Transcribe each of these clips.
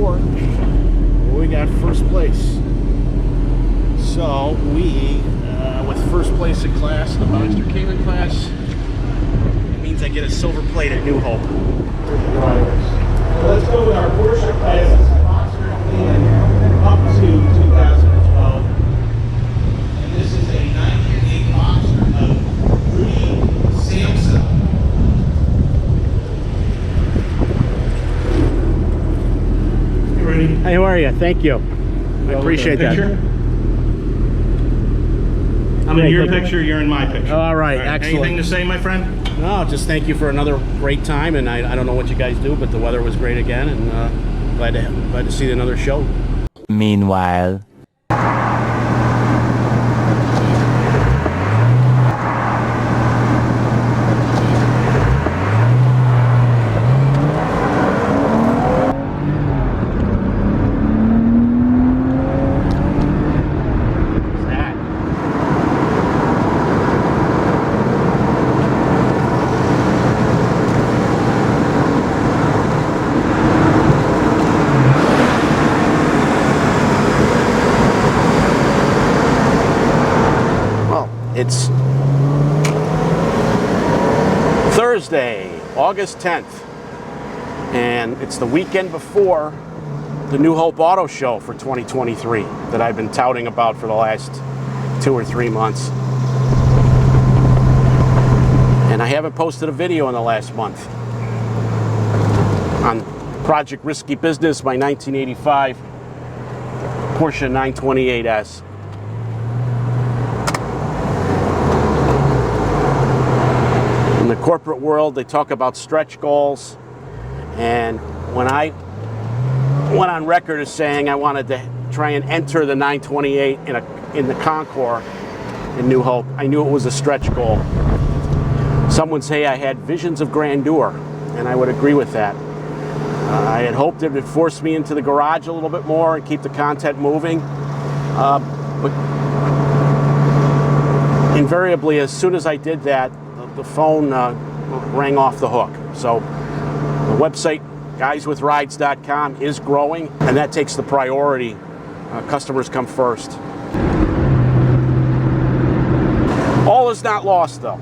before. We got first place. So we, with first place in class, the Boxster Cayman class, it means I get a silver plate at New Hope. Let's go with our Porsche classes, Boxster Cayman, up to 2012. And this is a 98 Boxster of Rudy Sampson. You ready? Hey, how are you? Thank you. I appreciate that. I'm in your picture, you're in my picture. All right, excellent. Anything to say, my friend? No, just thank you for another great time, and I don't know what you guys do, but the weather was great again, and glad to see another show. Meanwhile. It's Thursday, August 10th, and it's the weekend before the New Hope Auto Show for 2023 that I've been touting about for the last 2 or 3 months. And I haven't posted a video in the last month on Project Risky Business, my 1985 Porsche 928S. In the corporate world, they talk about stretch goals, and when I went on record as saying I wanted to try and enter the 928 in the Concours in New Hope, I knew it was a stretch goal. Some would say I had visions of grandeur, and I would agree with that. I had hoped it would force me into the garage a little bit more and keep the content moving, but invariably, as soon as I did that, the phone rang off the hook. So the website, guyswithrides.com, is growing, and that takes the priority. Customers come first. All is not lost, though.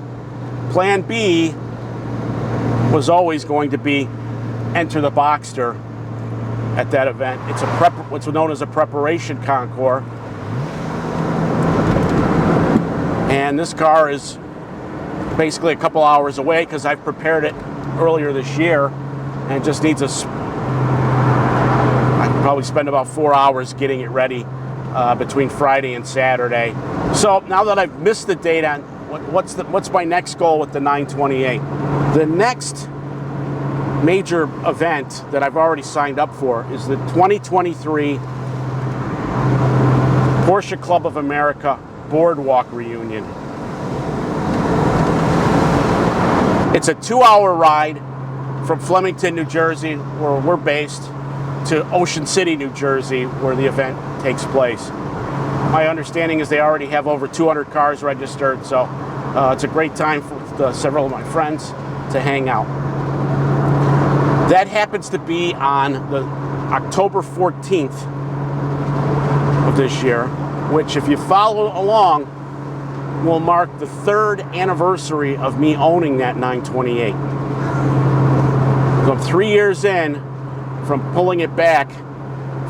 Plan B was always going to be enter the Boxster at that event. It's what's known as a preparation concours. And this car is basically a couple hours away because I've prepared it earlier this year and just needs I can probably spend about 4 hours getting it ready between Friday and Saturday. So now that I've missed the date on what's my next goal with the 928, the next major event that I've already signed up for is the 2023 Porsche Club of America Boardwalk Reunion. It's a 2-hour ride from Flemington, New Jersey, where we're based, to Ocean City, New Jersey, where the event takes place. My understanding is they already have over 200 cars registered, so it's a great time for several of my friends to hang out. That happens to be on the October 14th of this year, which, if you follow along, will mark the 3rd anniversary of me owning that 928. So I'm 3 years in from pulling it back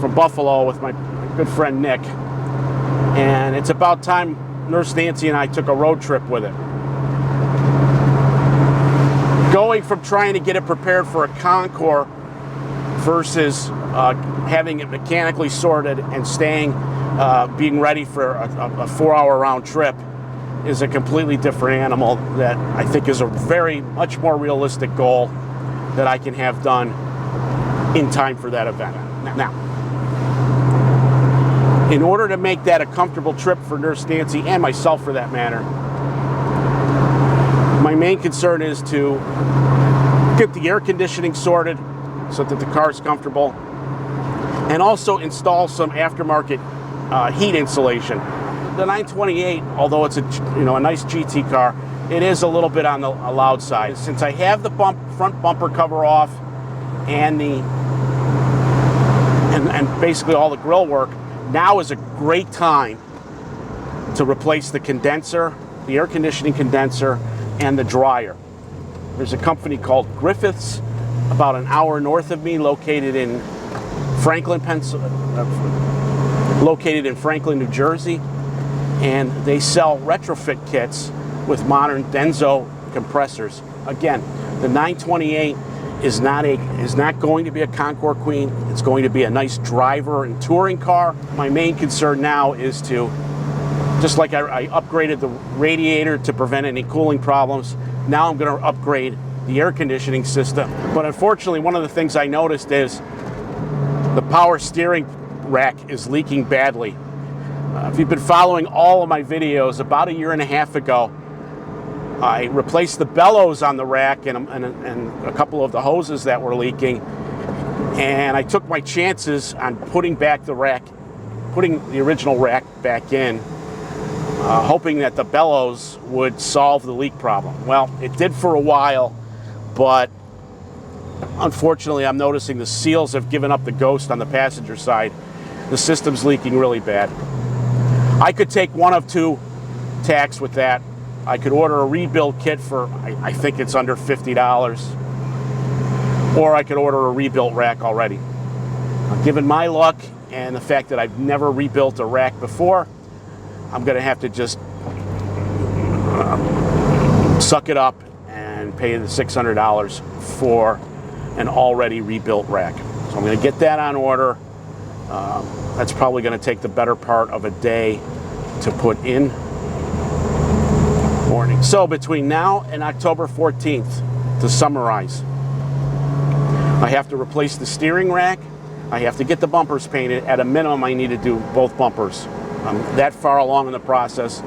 from Buffalo with my good friend Nick, and it's about time Nurse Nancy and I took a road trip with it. Going from trying to get it prepared for a Concours versus having it mechanically sorted and being ready for a 4-hour round trip is a completely different animal that I think is a much more realistic goal that I can have done in time for that event. Now, in order to make that a comfortable trip for Nurse Nancy and myself for that matter, my main concern is to get the air conditioning sorted so that the car is comfortable, and also install some aftermarket heat insulation. The 928, although it's a nice GT car, it is a little bit on the loud side. Since I have the front bumper cover off and the and basically all the grill work, now is a great time to replace the condenser, the air conditioning condenser, and the dryer. There's a company called Griffiths, about an hour north of me, located in Franklin, New Jersey, and they sell retrofit kits with modern Denso compressors. Again, the 928 is not going to be a Concours Queen. It's going to be a nice driver and touring car. My main concern now is to, just like I upgraded the radiator to prevent any cooling problems, now I'm going to upgrade the air conditioning system. But unfortunately, one of the things I noticed is the power steering rack is leaking badly. If you've been following all of my videos, about 1.5 years ago, I replaced the bellows on the rack and a couple of the hoses that were leaking, and I took my chances on putting the original rack back in, hoping that the bellows would solve the leak problem. Well, it did for a while, but unfortunately I'm noticing the seals have given up the ghost on the passenger side. The system's leaking really bad. I could take one of two tacks with that. I could order a rebuild kit for, I think it's under $50, or I could order a rebuilt rack already. Given my luck and the fact that I've never rebuilt a rack before, I'm going to have to just suck it up and pay the $600 for an already rebuilt rack. So I'm going to get that on order. That's probably going to take the better part of a day to put in. So between now and October 14th, to summarize, I have to replace the steering rack. I have to get the bumpers painted. At a minimum, I need to do both bumpers. I'm that far along in the process.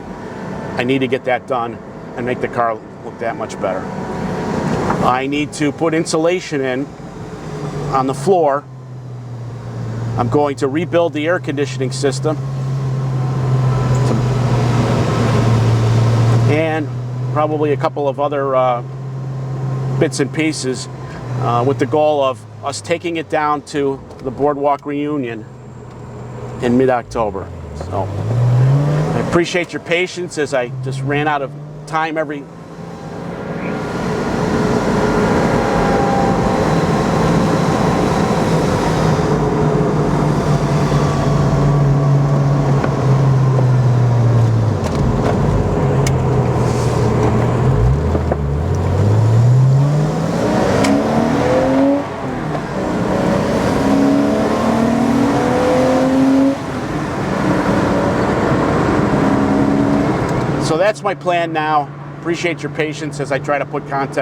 I need to get that done and make the car look that much better. I need to put insulation in on the floor. I'm going to rebuild the air conditioning system. And probably a couple of other bits and pieces with the goal of us taking it down to the Boardwalk reunion in mid-October. So I appreciate your patience as I just ran out of time every So that's my plan now. Appreciate your patience as I try to put content